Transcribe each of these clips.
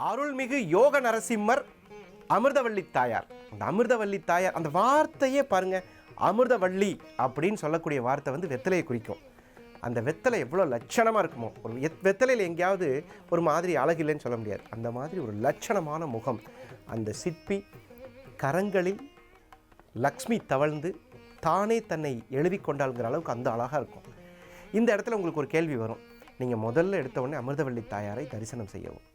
அருள்மிகு யோக நரசிம்மர் அமிர்தவள்ளி தாயார். அந்த அமிர்தவள்ளி தாயார் அந்த வார்த்தையே பாருங்க, அமிர்தவள்ளி அப்படின்னு சொல்லக்கூடிய வார்த்தை வந்து வெத்தலையை குறிக்கும். அந்த வெத்தலை எவ்வளோ லட்சணமாக இருக்குமோ, ஒரு வெத்தலையில் எங்கேயாவது ஒரு மாதிரி அழகில்லைன்னு சொல்ல முடியாது, அந்த மாதிரி ஒரு லட்சணமான முகம். அந்த சிற்பி கரங்களில் லக்ஷ்மி தவழ்ந்து தானே தன்னை எழுதி கொண்டாளுங்கிற அளவுக்கு அந்த அழகாக இருக்கும். இந்த இடத்துல உங்களுக்கு ஒரு கேள்வி வரும், நீங்கள் முதல்ல எடுத்த உடனே அமிர்தவள்ளி தாயாரை தரிசனம் செய்யவும்.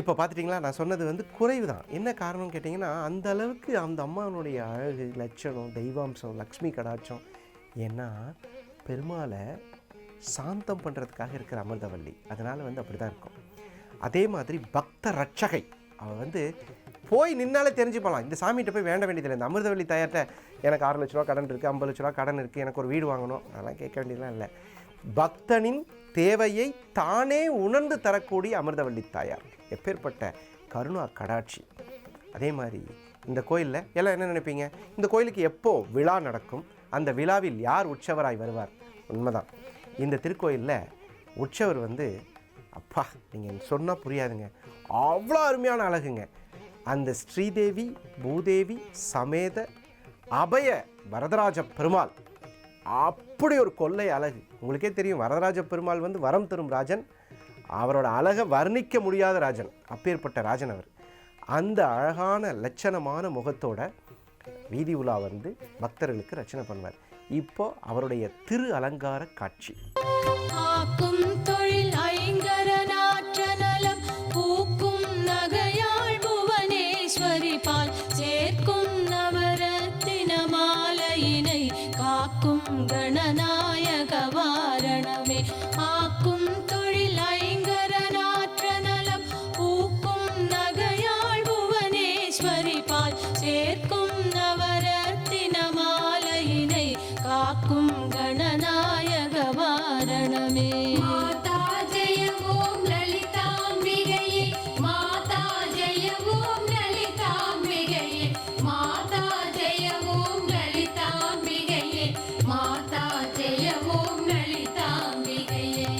இப்போ பார்த்துட்டிங்களா, நான் சொன்னது வந்து குறைவு தான். என்ன காரணம்னு கேட்டிங்கன்னா, அந்த அளவுக்கு அந்த அம்மாவனுடைய அழகு, லட்சணம், தெய்வாம்சம், லக்ஷ்மி கடாட்சம். ஏன்னா பெருமாளை சாந்தம் பண்ணுறதுக்காக இருக்கிற அமிர்தவள்ளி, அதனால் வந்து அப்படி தான் இருக்கும். அதே மாதிரி பக்த ரட்சகை, அவள் வந்து போய் நின்னாலே தெரிஞ்சு போகலாம். இந்த சாமிகிட்ட போய் வேண்ட வேண்டியதில்லை. இந்த அமிர்தவள்ளி தாயார்கிட்ட எனக்கு 6 லட்ச ரூபா கடன் இருக்குது, 50 லட்ச ரூபா கடன் இருக்குது, எனக்கு ஒரு வீடு வாங்கணும், அதெல்லாம் கேட்க வேண்டியதுலாம் இல்லை. பக்தனின் தேவையை தானே உணர்ந்து தரக்கூடிய அமிர்தவள்ளி தாயார், எப்பேற்பட்ட கருணா கடாட்சி. அதே மாதிரி இந்த கோயிலில் எல்லாம் என்ன நினைப்பீங்க, இந்த கோயிலுக்கு எப்போ விழா நடக்கும், அந்த விழாவில் யார் உற்சவராய் வருவார்? உண்மைதான், இந்த திருக்கோயிலில் உற்சவர் வந்து அப்பா நீங்கள் சொன்னால் புரியாதுங்க, அவ்வளோ அருமையான அழகுங்க. அந்த ஸ்ரீதேவி பூதேவி சமேத அபய வரதராஜ பெருமாள், அப்படி ஒரு கொள்ளை அழகு. உங்களுக்கே தெரியும், வரதராஜ பெருமாள் வந்து வரம் தரும் ராஜன், அவரோட அழகை வர்ணிக்க முடியாத ராஜன், அப்பேற்பட்ட ராஜன் அவர். அந்த அழகான லட்சணமான முகத்தோட வீதி உலா வந்து பக்தர்களுக்கு ரச்சனை பண்ணுவார். இப்போ அவருடைய திரு அலங்கார காட்சி. கணநாயக வாரணமே ஆக்கும் தொழில் ஐங்கரநாற்ற நலம் பூக்கும் நகையாள் புவனேஸ்வரி பால் சேர்க்கும் நவரத்தின மாலையினை காக்கும் கணநாயக வாரணமே. மாதா ஜெய ஓம் லலிதாம்பிகையே, மாதா ஜெய ஓம் லலிதாம்பிகையே, மாதா ஜெய ஓம் லலிதாம்பிகையே, மாதா ஜெய ஓம் லலிதாம்பிகையே.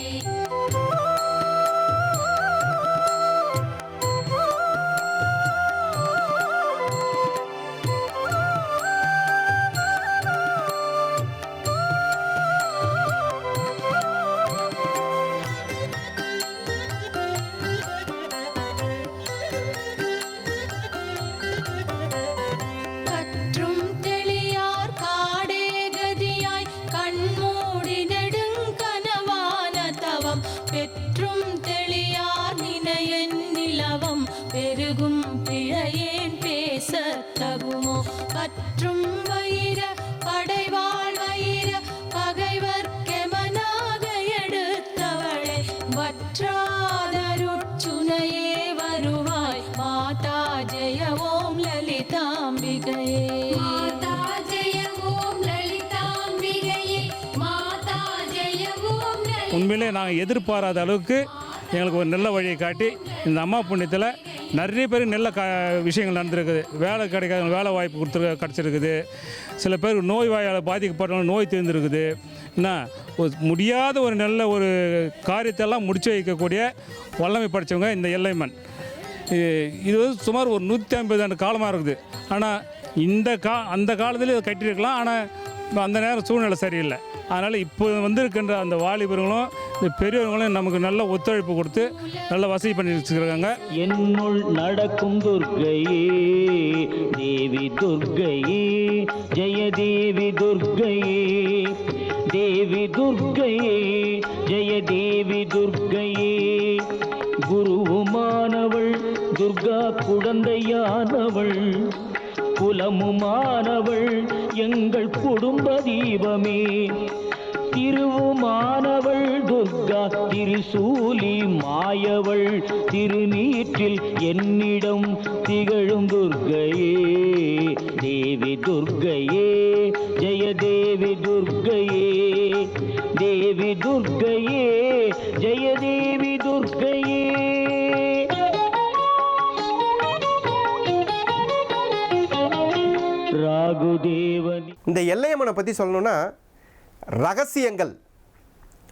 பெற்றும் தெளியார் நினையன் நிலவம் பெருகும் பிழையேன் பேச தகுமோ பற்றும் வயிற படைவாள் வயிற பகைவர் கெமனாக எடுத்தவளே வற்றாதருச்சுனையே வருவாய் மாதா ஜெய ஓம் லலிதாம்பிகையே. மாதா ஜெய ஓம் லலிதாம்பிகையே, மாதா உண்மையிலே நாங்கள் எதிர்பாராத அளவுக்கு எங்களுக்கு ஒரு நல்ல வழியை காட்டி இந்த அம்மா புண்ணியத்தில் நிறைய பேருக்கு நல்ல விஷயங்கள் நடந்திருக்குது. வேலை கிடைக்காத வேலை வாய்ப்பு கிடச்சிருக்குது. சில பேருக்கு நோய் வாயால் பாதிக்கப்பட்டவங்க நோய் தீர்ந்துருக்குது. என்ன முடியாத ஒரு நல்ல ஒரு காரியத்தெல்லாம் முடிச்சு வைக்கக்கூடிய வல்லமை படைத்தவங்க இந்த எல்லையம்மன். இது சுமார் ஒரு 150 ஆண்டு காலமாக இருக்குது. ஆனால் அந்த காலத்தில் இதை கட்டியிருக்கலாம். ஆனால் அந்த நேரம் சூழ்நிலை சரியில்லை. அதனால் இப்போ வந்திருக்கின்ற அந்த வாலிபர்களும் இந்த பெரியவர்களும் நமக்கு நல்ல ஒத்துழைப்பு கொடுத்து நல்ல வசதி பண்ணி வச்சுருக்காங்க. என்னுள் நடக்கும் துர்க்கையே தேவி துர்க்கையே ஜெயதேவி துர்க்கையே தேவி துர்க்கையே ஜெயதேவி துர்க்கையே குருவுமானவள் துர்கா குழந்தையானவள் குலமுமானவள் எங்கள் குடும்ப தீபமே திருவுமானவள் துர்கா திருசூலி மாயவள் திருநீற்றில் என்னிடம் திகழும் துர்க்கையே தேவி துர்க்கையே ஜெயதேவி துர்க்கையே தேவி துர்க்கையே ஜெயதேவி துர்க்கையே. ராகுதேவனி. இந்த எல்லையம்மனை பற்றி சொல்லணுன்னா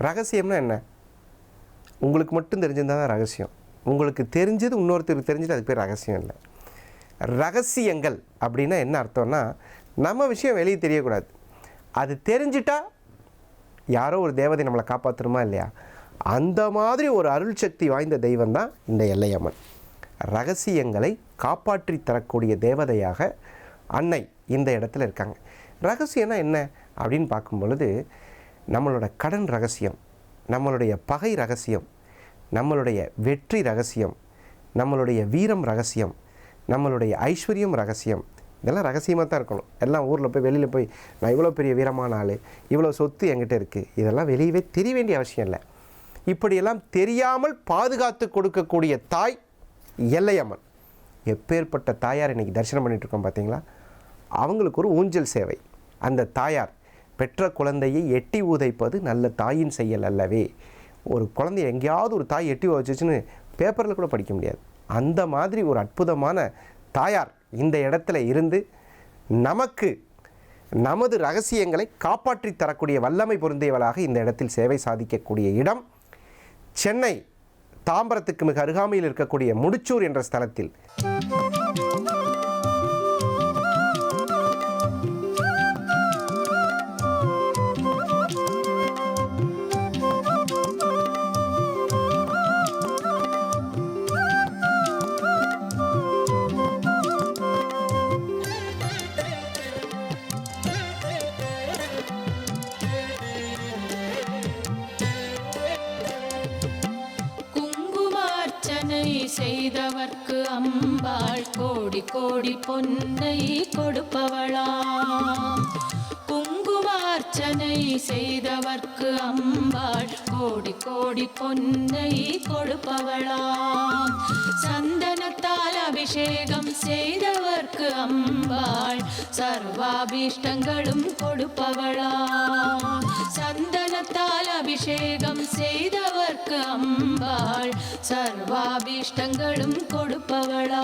ரகசியம்னா என்ன? உங்களுக்கு மட்டும் தெரிஞ்சிருந்தால் தான் ரகசியம். உங்களுக்கு தெரிஞ்சது இன்னொருத்தருக்கு தெரிஞ்சது அதுக்கு பேர் ரகசியம் இல்லை. ரகசியங்கள் அப்படின்னா என்ன அர்த்தம்னா நம்ம விஷயம் வெளியே தெரியக்கூடாது. அது தெரிஞ்சிட்டா யாரோ ஒரு தேவதை நம்மளை காப்பாற்றணுமா இல்லையா? அந்த மாதிரி ஒரு அருள் சக்தி வாய்ந்த தெய்வம் தான் இந்த எல்லையம்மன். ரகசியங்களை காப்பாற்றி தரக்கூடிய தேவதையாக அன்னை இந்த இடத்துல இருக்காங்க. ரகசியம்னா என்ன அப்படின்னு பார்க்கும் பொழுது நம்மளோட கடன் ரகசியம், நம்மளுடைய பகை ரகசியம், நம்மளுடைய வெற்றி ரகசியம், நம்மளுடைய வீரம் ரகசியம், நம்மளுடைய ஐஸ்வர்யம் ரகசியம். இதெல்லாம் ரகசியமாக தான் இருக்கணும். எல்லாம் ஊரில் போய் வெளியில் போய் நான் இவ்வளோ பெரிய வீரமான ஆள், இவ்வளோ சொத்து என்கிட்ட இருக்குது, இதெல்லாம் வெளியவே தெரிய வேண்டிய அவசியம் இல்லை. இப்படியெல்லாம் தெரியாமல் பாதுகாத்து கொடுக்கக்கூடிய தாய் எல்லையம்மன். எப்பேற்பட்ட தாயார் இன்றைக்கி தரிசனம் பண்ணிகிட்ருக்கோம் பார்த்தீங்களா? அவங்களுக்கு ஒரு ஊஞ்சல் சேவை. அந்த தாயார் பெற்ற குழந்தையை எட்டி உதைப்பது நல்ல தாயின் செயல் அல்லவே. ஒரு குழந்தைய எங்கேயாவது ஒரு தாய் எட்டி உதைச்சிச்சுன்னு பேப்பரில் கூட படிக்க முடியாது. அந்த மாதிரி ஒரு அற்புதமான தாயார் இந்த இடத்துல இருந்து நமக்கு நமது ரகசியங்களை காப்பாற்றி தரக்கூடிய வல்லமை பொருந்தியவளாக இந்த இடத்தில் சேவை சாதிக்கக்கூடிய இடம் சென்னை தாம்பரத்துக்கு மிக அருகாமையில் இருக்கக்கூடிய முடிச்சூர் என்ற ஸ்தலத்தில். செய்தவர்க்கு அம்பாள் கோடி கோடி பொன்னை கொடுப்பவளாம். குங்குமார்ச்சனை செய்தவர்க்கு அம்பாள் கோடி கோடி பொன்னை கொடுப்பவளாம். சந்தனத்தால் அபிஷேகம் செய்தவர்க்கு அம்பாள் சர்வாபீஷ்டங்களும் கொடுப்பவளாம். சந்தனத்தால் அபிஷேகம் செய்தவர்க்கு அம்பாள் சர்வாபீஷ்டங்களும் கொடுப்பவளாம்.